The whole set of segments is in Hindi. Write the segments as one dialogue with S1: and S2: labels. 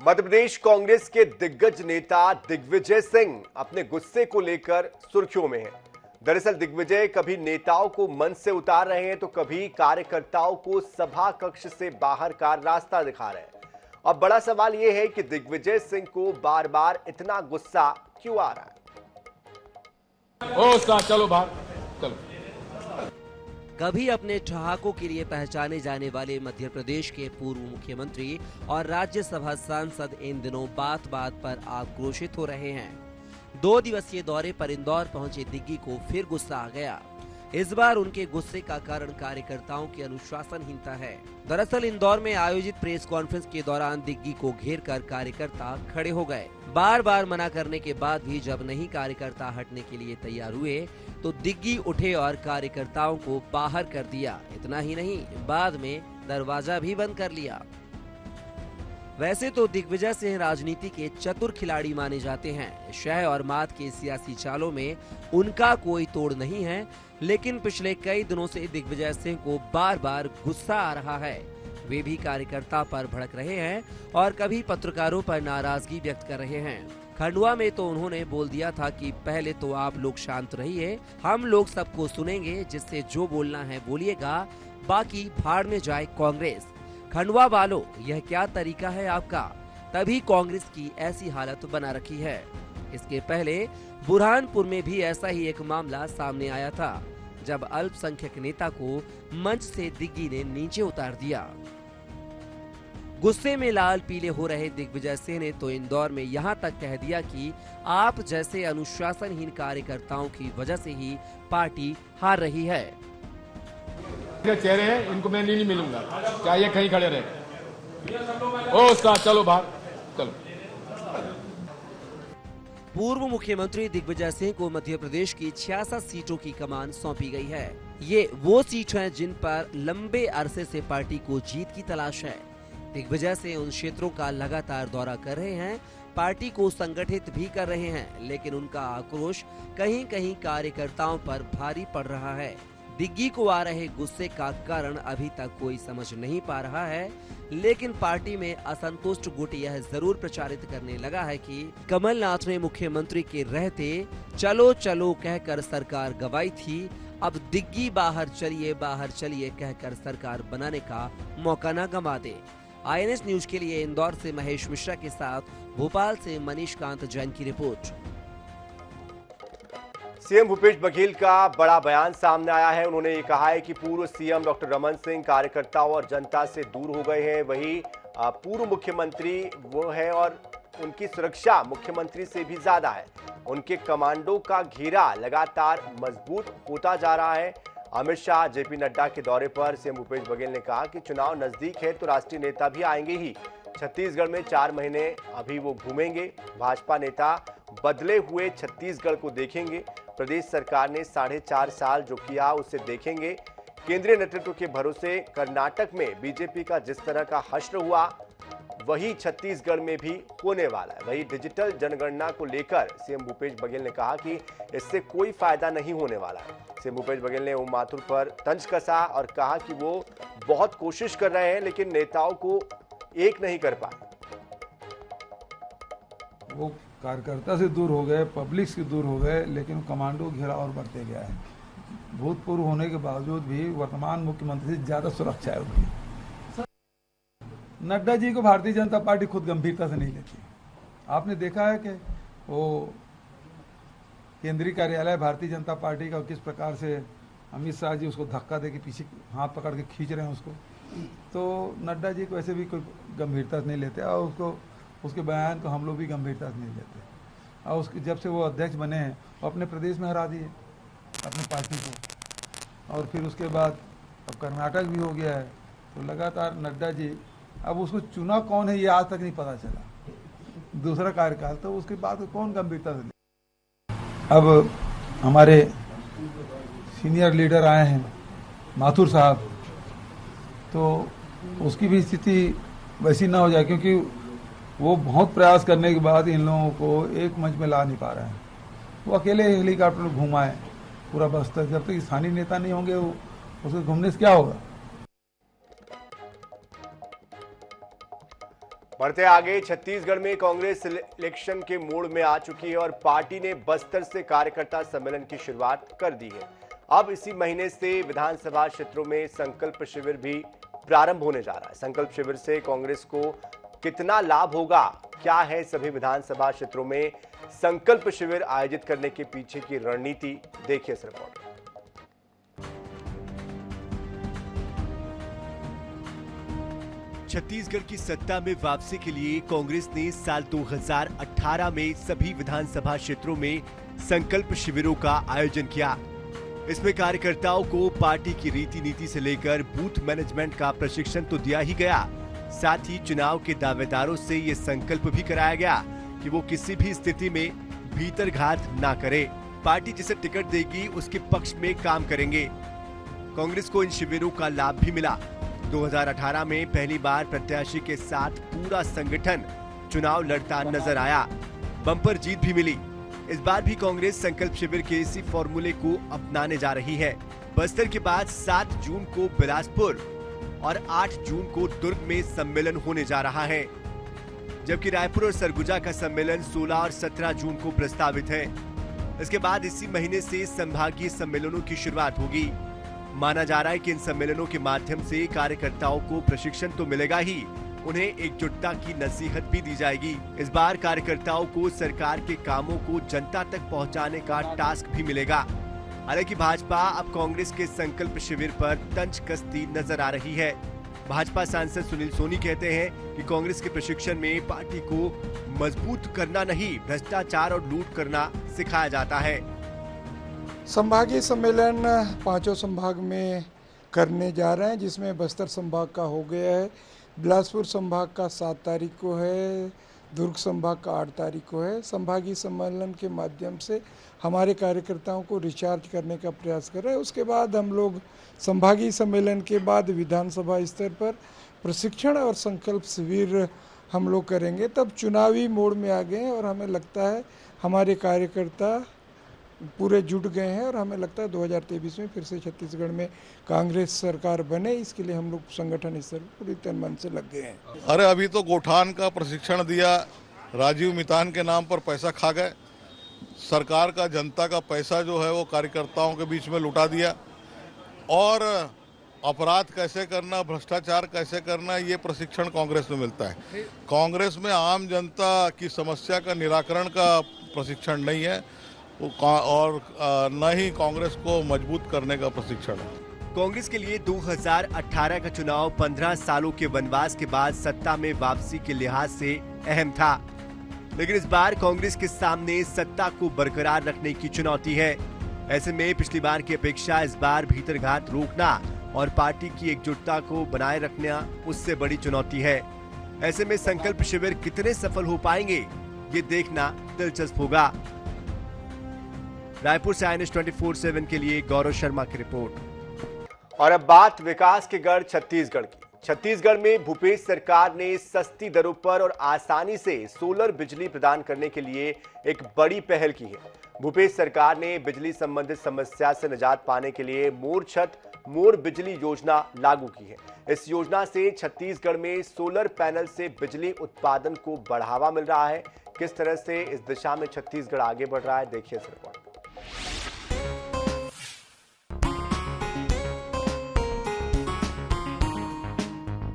S1: मध्य प्रदेश कांग्रेस के दिग्गज नेता दिग्विजय सिंह अपने गुस्से को लेकर सुर्खियों में हैं। दरअसल दिग्विजय कभी नेताओं को मंच से उतार रहे हैं तो कभी कार्यकर्ताओं को सभा कक्ष से बाहर का रास्ता दिखा रहे हैं। अब बड़ा सवाल यह है कि दिग्विजय सिंह को बार बार इतना गुस्सा क्यों आ रहा है।
S2: चलो बाहर चलो।
S3: कभी अपने ठहाकों के लिए पहचाने जाने वाले मध्य प्रदेश के पूर्व मुख्यमंत्री और राज्यसभा सांसद इन दिनों बात बात पर आक्रोशित हो रहे हैं। 2 दिवसीय दौरे पर इंदौर पहुंचे दिग्गी को फिर गुस्सा आ गया। इस बार उनके गुस्से का कारण कार्यकर्ताओं की अनुशासनहीनता है। दरअसल इंदौर में आयोजित प्रेस कॉन्फ्रेंस के दौरान दिग्गी को घेरकर कार्यकर्ता खड़े हो गए। बार बार मना करने के बाद भी जब नहीं कार्यकर्ता हटने के लिए तैयार हुए तो दिग्गी उठे और कार्यकर्ताओं को बाहर कर दिया। इतना ही नहीं, बाद में दरवाजा भी बंद कर लिया। वैसे तो दिग्विजय सिंह राजनीति के चतुर खिलाड़ी माने जाते हैं। शह और मात के सियासी चालों में उनका कोई तोड़ नहीं है, लेकिन पिछले कई दिनों से दिग्विजय सिंह को बार बार गुस्सा आ रहा है। वे भी कार्यकर्ता पर भड़क रहे हैं और कभी पत्रकारों पर नाराजगी व्यक्त कर रहे हैं। खंडवा में तो उन्होंने बोल दिया था कि पहले तो आप लोग शांत रहिए, हम लोग सबको सुनेंगे, जिससे जो बोलना है बोलिएगा, बाकी भाड़ में जाए कांग्रेस। खंडवा वालों, यह क्या तरीका है आपका? तभी कांग्रेस की ऐसी हालत बना रखी है। इसके पहले बुरहानपुर में भी ऐसा ही एक मामला सामने आया था, जब अल्पसंख्यक नेता को मंच से दिग्गी ने नीचे उतार दिया। गुस्से में लाल पीले हो रहे दिग्विजय सिंह ने तो इंदौर में यहां तक कह दिया कि आप जैसे अनुशासनहीन कार्यकर्ताओं की वजह से ही पार्टी हार रही है।
S2: चेहरे हैं, इनको मैं नहीं मिलूंगा, चाहे कहीं खड़े रहे। चलो बाहर चलो।
S3: पूर्व मुख्यमंत्री दिग्विजय सिंह को मध्य प्रदेश की 66 सीटों की कमान सौंपी गई है। ये वो सीट हैं जिन पर लंबे अरसे से पार्टी को जीत की तलाश है। दिग्विजय सिंह उन क्षेत्रों का लगातार दौरा कर रहे हैं, पार्टी को संगठित भी कर रहे हैं, लेकिन उनका आक्रोश कहीं कहीं कार्यकर्ताओं पर भारी पड़ रहा है। दिग्गी को आ रहे गुस्से का कारण अभी तक कोई समझ नहीं पा रहा है, लेकिन पार्टी में असंतुष्ट गुट यह जरूर प्रचारित करने लगा है कि कमलनाथ ने मुख्यमंत्री के रहते चलो चलो कहकर सरकार गंवाई थी, अब दिग्गी बाहर चलिए कहकर सरकार बनाने का मौका न गंवा दे। INS न्यूज के लिए इंदौर से महेश मिश्रा के साथ भोपाल से मनीष कांत जैन की रिपोर्ट।
S1: सीएम भूपेश बघेल का बड़ा बयान सामने आया है। उन्होंने ये कहा है कि पूर्व सीएम डॉक्टर रमन सिंह कार्यकर्ताओं और जनता से दूर हो गए हैं, वही पूर्व मुख्यमंत्री वो है और उनकी सुरक्षा मुख्यमंत्री से भी ज्यादा है। उनके कमांडो का घेरा लगातार मजबूत होता जा रहा है। अमित शाह, जेपी नड्डा के दौरे पर सीएम भूपेश बघेल ने कहा कि चुनाव नजदीक है तो राष्ट्रीय नेता भी आएंगे ही। छत्तीसगढ़ में 4 महीने अभी वो घूमेंगे। भाजपा नेता बदले हुए छत्तीसगढ़ को देखेंगे। प्रदेश सरकार ने 4.5 साल जो किया उसे देखेंगे। केंद्रीय नेतृत्व के भरोसे कर्नाटक में बीजेपी का जिस तरह का हश्र हुआ वही छत्तीसगढ़ में भी होने वाला है। वही डिजिटल जनगणना को लेकर सीएम भूपेश बघेल ने कहा कि इससे कोई फायदा नहीं होने वाला है। सीएम भूपेश बघेल ने ओम माथुर पर तंज कसा और कहा कि वो बहुत कोशिश कर रहे हैं लेकिन नेताओं को एक नहीं कर पाए।
S4: वो कार्यकर्ता से दूर हो गए, पब्लिक से दूर हो गए, लेकिन कमांडो घेरा और बढ़ते गया है। भूतपूर्व होने के बावजूद भी वर्तमान मुख्यमंत्री से ज्यादा सुरक्षा है उनकी। नड्डा जी को भारतीय जनता पार्टी खुद गंभीरता से नहीं लेती। आपने देखा है कि वो केंद्रीय कार्यालय भारतीय जनता पार्टी का किस प्रकार से अमित शाह जी उसको धक्का दे के पीछे हाथ पकड़ के खींच रहे हैं उसको। तो नड्डा जी को ऐसे भी कोई गंभीरता से नहीं लेते और उसको उसके बयान को हम लोग भी गंभीरता से नहीं लेते। और उसके जब से वो अध्यक्ष बने हैं वो अपने प्रदेश में हरा दिए अपनी पार्टी को, और फिर उसके बाद अब कर्नाटक भी हो गया है। तो लगातार नड्डा जी, अब उसको चुना कौन है ये आज तक नहीं पता चला, दूसरा कार्यकाल, तो उसके बाद कौन गंभीरता से। अब हमारे सीनियर लीडर आए हैं माथुर साहब, तो उसकी भी स्थिति वैसी ना हो जाए, क्योंकि वो बहुत प्रयास करने के बाद इन लोगों को एक मंच में ला नहीं पा रहे हैं। वो अकेले हेलीकॉप्टर में घुमाए पूरा बस्तर, जब तक स्थानीय नेता नहीं होंगे उसके घूमने से क्या होगा।
S1: बढ़ते आगे, छत्तीसगढ़ में कांग्रेस इलेक्शन के मोड में आ चुकी है और पार्टी ने बस्तर से कार्यकर्ता सम्मेलन की शुरुआत कर दी है। अब इसी महीने से विधानसभा क्षेत्रों में संकल्प शिविर भी प्रारंभ होने जा रहा है। संकल्प शिविर से कांग्रेस को कितना लाभ होगा, क्या है सभी विधानसभा क्षेत्रों में संकल्प शिविर आयोजित करने के पीछे की रणनीति, देखिए इस रिपोर्ट में। छत्तीसगढ़ की सत्ता में वापसी के लिए कांग्रेस ने साल 2018 में सभी विधानसभा क्षेत्रों में संकल्प शिविरों का आयोजन किया। इसमें कार्यकर्ताओं को पार्टी की रीति नीति से लेकर बूथ मैनेजमेंट का प्रशिक्षण तो दिया ही गया, साथ ही चुनाव के दावेदारों से ये संकल्प भी कराया गया कि वो किसी भी स्थिति में भीतरघात ना करे, पार्टी जिसे टिकट देगी उसके पक्ष में काम करेंगे। कांग्रेस को इन शिविरों का लाभ भी मिला। 2018 में पहली बार प्रत्याशी के साथ पूरा संगठन चुनाव लड़ता नजर आया, बम्पर जीत भी मिली। इस बार भी कांग्रेस संकल्प शिविर के इसी फॉर्मूले को अपनाने जा रही है। बस्तर के बाद 7 जून को बिलासपुर और 8 जून को दुर्ग में सम्मेलन होने जा रहा है, जबकि रायपुर और सरगुजा का सम्मेलन 16 और 17 जून को प्रस्तावित है। इसके बाद इसी महीने से संभागीय सम्मेलनों की शुरुआत होगी। माना जा रहा है कि इन सम्मेलनों के माध्यम से कार्यकर्ताओं को प्रशिक्षण तो मिलेगा ही, उन्हें एकजुटता की नसीहत भी दी जाएगी। इस बार कार्यकर्ताओं को सरकार के कामों को जनता तक पहुंचाने का टास्क भी मिलेगा। हालांकि भाजपा अब कांग्रेस के संकल्प शिविर पर तंज कसती नजर आ रही है। भाजपा सांसद सुनील सोनी कहते हैं कि कांग्रेस के प्रशिक्षण में पार्टी को मजबूत करना नहीं, भ्रष्टाचार और लूट करना सिखाया जाता है।
S5: संभागीय सम्मेलन 5 संभाग में करने जा रहे हैं, जिसमें बस्तर संभाग का हो गया है, बिलासपुर संभाग का 7 तारीख को है, दुर्ग संभाग का 8 तारीख को है। संभागीय सम्मेलन के माध्यम से हमारे कार्यकर्ताओं को रिचार्ज करने का प्रयास कर रहे हैं। उसके बाद हम लोग संभागीय सम्मेलन के बाद विधानसभा स्तर पर प्रशिक्षण और संकल्प शिविर हम लोग करेंगे। तब चुनावी मोड में आ गए हैं और हमें लगता है हमारे कार्यकर्ता पूरे जुट गए हैं और हमें लगता है 2023 में फिर से छत्तीसगढ़ में कांग्रेस सरकार बने, इसके लिए हम लोग संगठन स्तर पर पूरी तन मन से लग गए हैं।
S6: अरे अभी तो गोठान का प्रशिक्षण दिया, राजीव मितान के नाम पर पैसा खा गए। सरकार का, जनता का पैसा जो है वो कार्यकर्ताओं के बीच में लुटा दिया और अपराध कैसे करना, भ्रष्टाचार कैसे करना, ये प्रशिक्षण कांग्रेस में मिलता है। कांग्रेस में आम जनता की समस्या का निराकरण का प्रशिक्षण नहीं है और न ही कांग्रेस को मजबूत करने का प्रशिक्षण है।
S1: कांग्रेस के लिए 2018 का चुनाव 15 सालों के वनवास के बाद सत्ता में वापसी के लिहाज से अहम था, लेकिन इस बार कांग्रेस के सामने सत्ता को बरकरार रखने की चुनौती है। ऐसे में पिछली बार की अपेक्षा इस बार भीतरघात रोकना और पार्टी की एकजुटता को बनाए रखना उससे बड़ी चुनौती है। ऐसे में संकल्प शिविर कितने सफल हो पाएंगे, ये देखना दिलचस्प होगा। रायपुर से INS 24/7 के लिए गौरव शर्मा की रिपोर्ट। और अब बात विकास के गढ़ छत्तीसगढ़ की। छत्तीसगढ़ में भूपेश सरकार ने सस्ती दरों पर और आसानी से सोलर बिजली प्रदान करने के लिए एक बड़ी पहल की है। भूपेश सरकार ने बिजली संबंधित समस्या से निजात पाने के लिए मोर छत मोर बिजली योजना लागू की है। इस योजना से छत्तीसगढ़ में सोलर पैनल से बिजली उत्पादन को बढ़ावा मिल रहा है। किस तरह से इस दिशा में छत्तीसगढ़ आगे बढ़ रहा है, देखिए इस रिपोर्ट।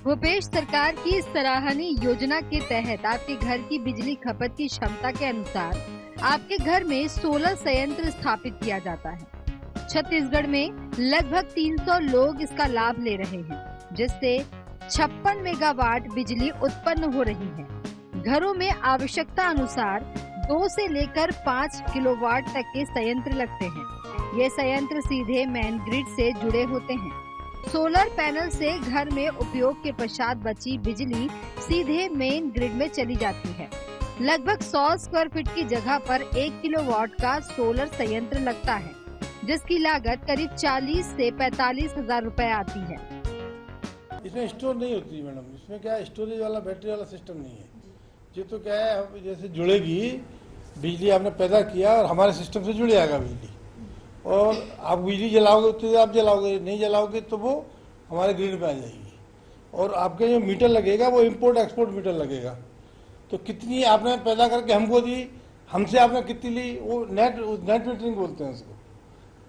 S7: भूपेश सरकार की इस सराहनीय योजना के तहत आपके घर की बिजली खपत की क्षमता के अनुसार आपके घर में सोलर संयंत्र स्थापित किया जाता है। छत्तीसगढ़ में लगभग 300 लोग इसका लाभ ले रहे हैं, जिससे 56 मेगावाट बिजली उत्पन्न हो रही है। घरों में आवश्यकता अनुसार 2 से लेकर 5 किलोवाट तक के संयंत्र लगते हैं। ये संयंत्र सीधे मेन ग्रिड से जुड़े होते हैं। सोलर पैनल से घर में उपयोग के पश्चात बची बिजली सीधे मेन ग्रिड में चली जाती है। लगभग 100 स्क्वायर फीट की जगह पर 1 किलोवाट का सोलर संयंत्र लगता है, जिसकी लागत करीब 40 से 45 हजार रुपए आती है।
S8: इसमें स्टोर नहीं होती मैडम, इसमें क्या है, स्टोरेज वाला बैटरी वाला सिस्टम नहीं है। ये तो क्या है, जैसे जुड़ेगी बिजली, आपने पैदा किया और हमारे सिस्टम से जुड़ जाएगा बिजली, और आप बिजली जलाओगे तो आप जलाओगे, नहीं जलाओगे तो वो हमारे ग्रिड पे आ जाएगी। और आपके जो मीटर लगेगा वो इम्पोर्ट एक्सपोर्ट मीटर लगेगा। तो कितनी आपने पैदा करके हमको दी, हमसे आपने कितनी ली, वो नेट मीटरिंग बोलते हैं उसको।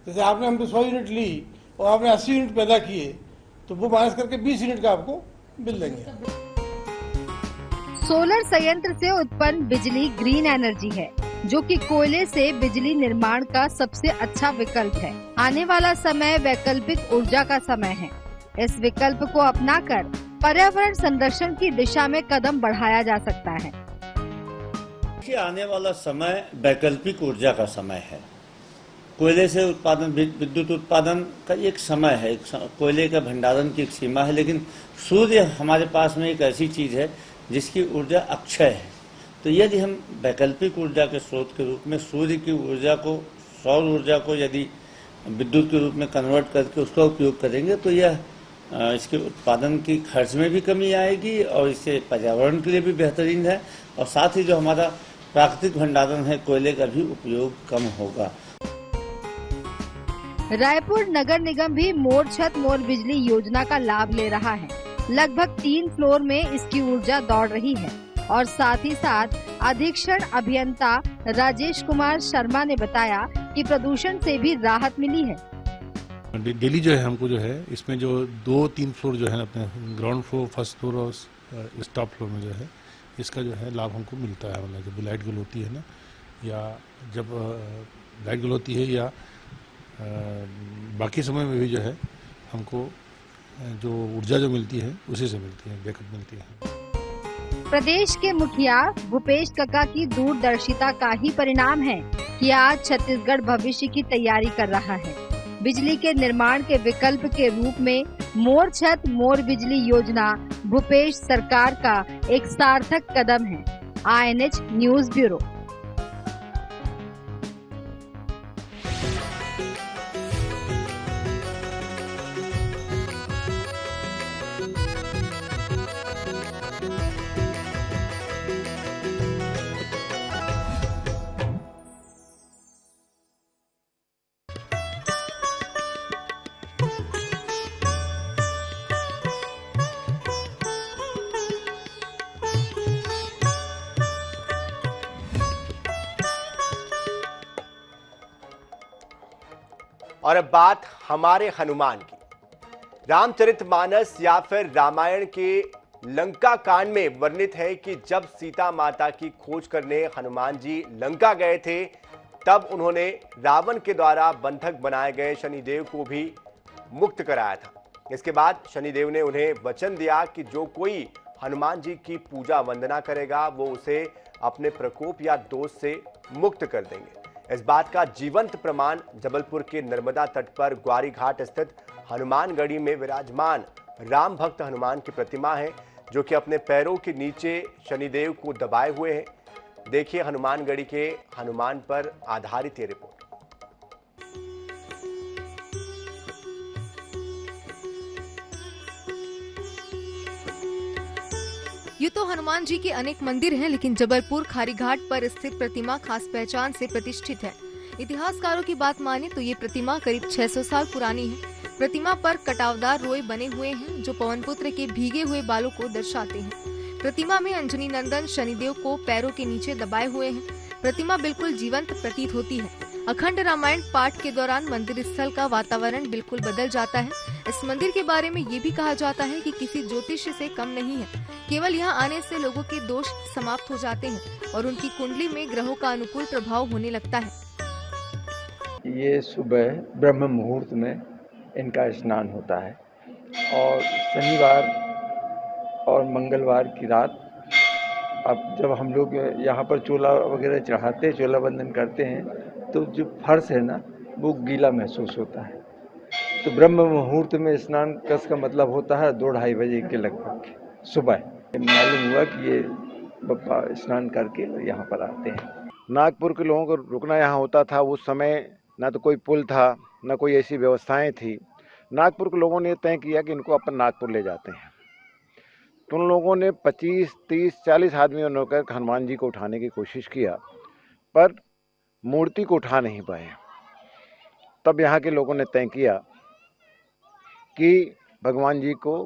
S8: जैसे आपने हमसे 100 यूनिट ली और आपने 80 यूनिट पैदा किए, तो वो माइनस करके 20 यूनिट का आपको बिल देंगे।
S7: सोलर संयंत्र से उत्पन्न बिजली ग्रीन एनर्जी है, जो कि कोयले से बिजली निर्माण का सबसे अच्छा विकल्प है। आने वाला समय वैकल्पिक ऊर्जा का समय है। इस विकल्प को अपनाकर पर्यावरण संरक्षण की दिशा में कदम बढ़ाया जा सकता है।
S9: कि आने वाला समय वैकल्पिक ऊर्जा का समय है। कोयले से उत्पादन, विद्युत उत्पादन का एक समय है, कोयले का भंडारण की एक सीमा है, लेकिन सूर्य हमारे पास में एक ऐसी चीज है जिसकी ऊर्जा अक्षय है। तो यदि हम वैकल्पिक ऊर्जा के स्रोत के रूप में सूर्य की ऊर्जा को, सौर ऊर्जा को यदि विद्युत के रूप में कन्वर्ट करके उसका उपयोग करेंगे, तो यह इसके उत्पादन की खर्च में भी कमी आएगी और इससे पर्यावरण के लिए भी बेहतरीन है, और साथ ही जो हमारा प्राकृतिक भंडारण है कोयले का भी उपयोग कम होगा।
S7: रायपुर नगर निगम भी मोर छत मोर बिजली योजना का लाभ ले रहा है। लगभग 3 फ्लोर में इसकी ऊर्जा दौड़ रही है और साथ ही साथ अधीक्षण अभियंता राजेश कुमार शर्मा ने बताया कि प्रदूषण से भी राहत मिली है।
S10: डेली जो है हमको जो है इसमें जो 2-3 फ्लोर जो है अपने ग्राउंड फ्लोर, फर्स्ट फ्लोर और स्टॉप फ्लोर में जो है इसका जो है लाभ हमको मिलता है। मतलब जब लाइट गुल होती है ना, या जब लाइट गुल होती है या बाकी समय में भी जो है हमको जो ऊर्जा जो मिलती है उसी से मिलती है, बैकअप मिलती है।
S7: प्रदेश के मुखिया भूपेश कक्का की दूरदर्शिता का ही परिणाम है कि आज छत्तीसगढ़ भविष्य की तैयारी कर रहा है। बिजली के निर्माण के विकल्प के रूप में मोर छत मोर बिजली योजना भूपेश सरकार का एक सार्थक कदम है। INH news bureau.
S1: और अब बात हमारे हनुमान की। रामचरितमानस या फिर रामायण के लंका कांड में वर्णित है कि जब सीता माता की खोज करने हनुमान जी लंका गए थे, तब उन्होंने रावण के द्वारा बंधक बनाए गए शनिदेव को भी मुक्त कराया था। इसके बाद शनिदेव ने उन्हें वचन दिया कि जो कोई हनुमान जी की पूजा वंदना करेगा वो उसे अपने प्रकोप या दोष से मुक्त कर देंगे। इस बात का जीवंत प्रमाण जबलपुर के नर्मदा तट पर ग्वारी घाट स्थित हनुमानगढ़ी में विराजमान राम भक्त हनुमान की प्रतिमा है, जो कि अपने पैरों के नीचे शनिदेव को दबाए हुए है। देखिए हनुमानगढ़ी के हनुमान पर आधारित ये रिपोर्ट।
S11: ये तो हनुमान जी के अनेक मंदिर हैं, लेकिन जबलपुर खारी घाट पर स्थित प्रतिमा खास पहचान से प्रतिष्ठित है। इतिहासकारों की बात माने तो ये प्रतिमा करीब 600 साल पुरानी है। प्रतिमा पर कटावदार रोए बने हुए हैं, जो पवन पुत्र के भीगे हुए बालों को दर्शाते हैं। प्रतिमा में अंजनी नंदन शनिदेव को पैरों के नीचे दबाए हुए हैं। प्रतिमा बिल्कुल जीवंत प्रतीत होती है। अखंड रामायण पाठ के दौरान मंदिर स्थल का वातावरण बिल्कुल बदल जाता है। इस मंदिर के बारे में ये भी कहा जाता है कि किसी ज्योतिष से कम नहीं है। केवल यहाँ आने से लोगों के दोष समाप्त हो जाते हैं और उनकी कुंडली में ग्रहों का अनुकूल प्रभाव होने लगता है।
S12: ये सुबह ब्रह्म मुहूर्त में इनका स्नान होता है और शनिवार और मंगलवार की रात, अब जब हम लोग यहाँ पर चोला वगैरह चढ़ाते हैं, चोला बंधन करते हैं, तो जो फर्श है ना वो गीला महसूस होता है। तो ब्रह्म मुहूर्त में स्नान का मतलब होता है 2-2:30 बजे के लगभग सुबह। मालूम हुआ कि ये बप्पा स्नान करके यहाँ पर आते हैं।
S13: नागपुर के लोगों को रुकना यहाँ होता था। उस समय ना तो कोई पुल था, ना कोई ऐसी व्यवस्थाएं थी। नागपुर के लोगों ने तय किया कि इनको अपन नागपुर ले जाते हैं। तो उन लोगों ने 25, 30, 40 आदमियों ने होकर हनुमान जी को उठाने की कोशिश किया, पर मूर्ति को उठा नहीं पाए। तब यहाँ के लोगों ने तय किया कि भगवान जी को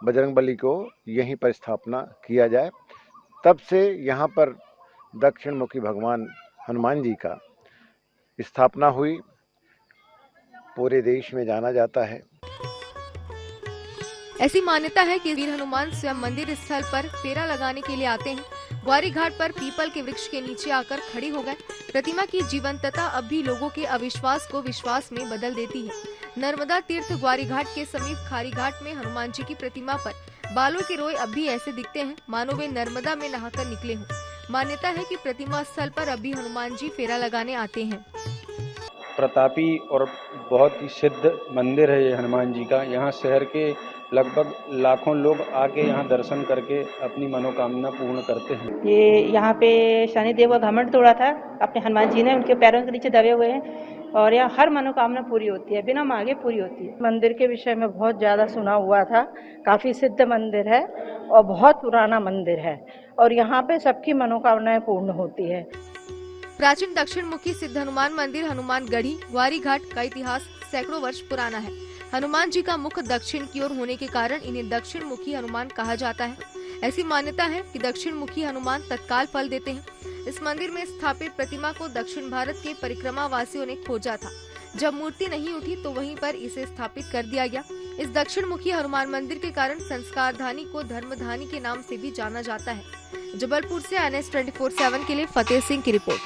S13: बजरंगबली को यहीं पर स्थापना किया जाए। तब से यहाँ पर दक्षिण मुखी भगवान हनुमान जी का स्थापना हुई, पूरे देश में जाना जाता है।
S11: ऐसी मान्यता है कि वीर हनुमान स्वयं मंदिर स्थल पर फेरा लगाने के लिए आते हैं। ग्वारी घाट पर पीपल के वृक्ष के नीचे आकर खड़े हो गए। प्रतिमा की जीवंतता अब भी लोगों के अविश्वास को विश्वास में बदल देती है। नर्मदा तीर्थ ग्वारी घाट के समीप खारी घाट में हनुमान जी की प्रतिमा पर बालों के रोए अब भी ऐसे दिखते हैं मानो वे नर्मदा में नहाकर निकले हों। मान्यता है कि प्रतिमा स्थल पर अभी हनुमान जी फेरा लगाने आते हैं।
S14: प्रतापी और बहुत ही सिद्ध मंदिर है ये हनुमान जी का। यहाँ शहर के लगभग लाखों लोग आके यहाँ दर्शन करके अपनी मनोकामना पूर्ण करते हैं।
S15: ये यहाँ पे शनिदेव का घमंड तोड़ा था अपने हनुमान जी ने, उनके पैरों के नीचे दबे हुए हैं और यहाँ हर मनोकामना पूरी होती है, बिना मांगे पूरी होती है। मंदिर के विषय में बहुत ज़्यादा सुना हुआ था, काफ़ी सिद्ध मंदिर है और बहुत पुराना मंदिर है और यहाँ पे सबकी मनोकामनाएं पूर्ण होती है।
S11: प्राचीन दक्षिण मुखी सिद्ध हनुमान मंदिर हनुमानगढ़ी ग्वारी घाट का इतिहास सैकड़ों वर्ष पुराना है। हनुमान जी का मुख दक्षिण की ओर होने के कारण इन्हें दक्षिण मुखी हनुमान कहा जाता है। ऐसी मान्यता है कि दक्षिण मुखी हनुमान तत्काल फल देते हैं। इस मंदिर में स्थापित प्रतिमा को दक्षिण भारत के परिक्रमा वासियों ने खोजा था। जब मूर्ति नहीं उठी तो वहीं पर इसे स्थापित कर दिया गया। इस दक्षिण मुखी हनुमान मंदिर के कारण संस्कारधानी को धर्मधानी के नाम से भी जाना जाता है। जबलपुर से NS 24/7 के लिए फतेह सिंह की रिपोर्ट।